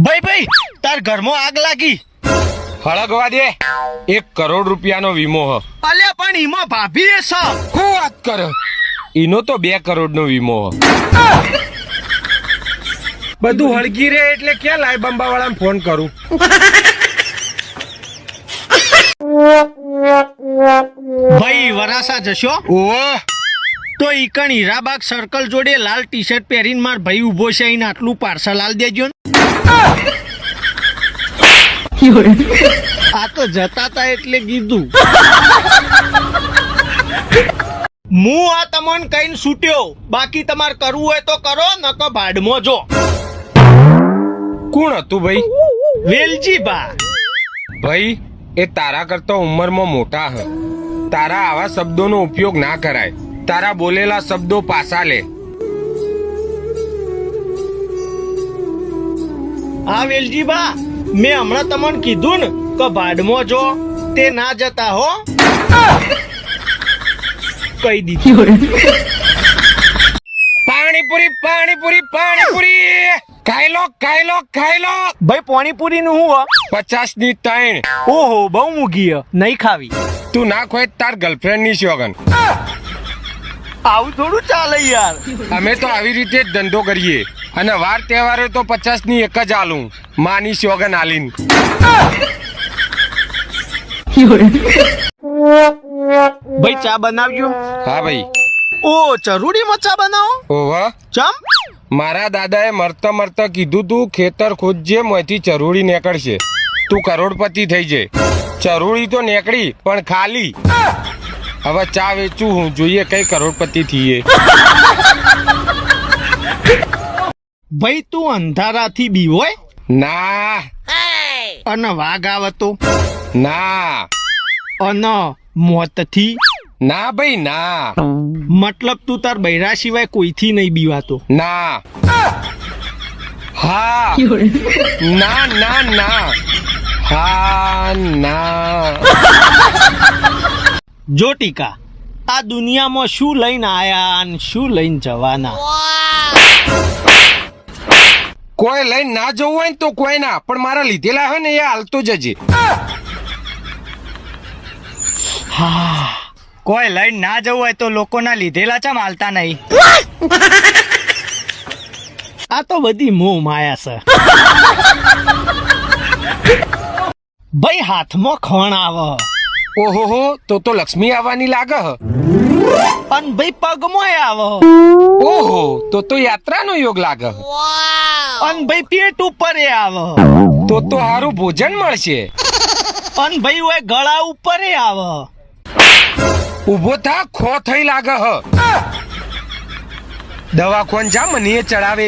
ભાઈ ભાઈ તાર ઘરમાં આગ લાગી. હળગવા દે. 1 કરોડ રૂપિયાનો વીમો હ. અલ્યા પણ ઈમાં ભાભી એ છે. શું વાત કરે? ઈનો તો 2 કરોડનો વીમો હ. બધું હળગી રે એટલે ક્યાં લાય બંબા વાળાને ફોન કરું. ભાઈ વરાસા જશો ઓહ તો ઈકણ હીરાબાગ સર્કલ જોડે લાલ ટી શર્ટ પહેરીને માર ભાઈ ઉભો છે, એને આટલું પાર્સલ આલ દેજો ને. આ તો જતા તા એટલે કીધું. હું આ તમને કઈને છૂટ્યો, બાકી તમારે કરવું હોય તો કરો, નકો ભાડમાં જો. કોણ હતું ભાઈ? વેલજી બા. ભાઈ એ તારા કરતા ઉંમરમાં મોટા હ. તારા આવા શબ્દોનો ઉપયોગ ના કરાય. તારા બોલેલા શબ્દો પાછા લે. હા વેલજી બા, મેં હમણાં તમને કીધું ને કે ભાડમાં જો, તે ના જતા હો. કહી દીધું. પાણીપુરી પાણીપુરી પાણીપુરી ખાઈ લો ખાઈ લો ખાઈ લો. ભાઈ પાણીપુરી નું હું 50 ની 3. ઓહો બહુ મૂગી હ, નહીં ખાવી. તું ના ખોય તાર ગર્લફ્રેન્ડ ની શોગન. આવું થોડું ચાલે યાર. અમે તો આવી રીતે જ ધંધો કરીએ અને વાર તહેવારે તો 50 ની 1 જ આલું, માની શોગન આલીન. ભાઈ ચા બનાવજો. હા ભાઈ. ઓ ચરૂડીમાં ચા બનાવો. ઓહ ચમ? મારા દાદાએ મરતા મરતા કીધું તું ખેતર ખોદજે, મોંથી ચરૂડી નીકળશે, તું કરોડપતિ થઈ જાય. ચરૂડી તો નીકળી પણ ખાલી. હવે ચા વેચું હું, જોઈએ કઈ કરોડપતિ થઈએ. ભાઈ તું અંધારાથી બીવોય? ના અને વાઘ આવે તો? ના અને મોતથી? ના ભાઈ ના. મતલબ તું તાર બૈરા સિવાય કોઈથી નહીં બીવાતો? ના. હા. ના ના ના. હા ના. જો ટીકા, આ દુનિયામાં શું લઈને આયા અને શું લઈને જવાના. કોઈ લઈને ના જવું હોય ને તો કોઈ ના, પણ મારા લીધેલા હોય ને એ હાલતો જજે. હા, કોઈ લઈને ના જવું હોય તો લોકોના લીધેલા ચમ હાલતા નહીં. આ તો બધી મોહ માયા છે. ભાઈ હાથમાં ખણ આવે. ઓહો તો લક્ષ્મી આવવાની લાગે હ. અને ભાઈ પગમાં આવે. ઓહો તો યાત્રાનો યોગ લાગે હ. અને ભાઈ પેટ ઉપર આવે. તો હારું ભોજન મળશે. અને ભાઈ ઓય ગળા ઉપર આવે. ઉભો થા, ખો થઈ લાગે હ. દવા કોણ જા મને ચડાવે.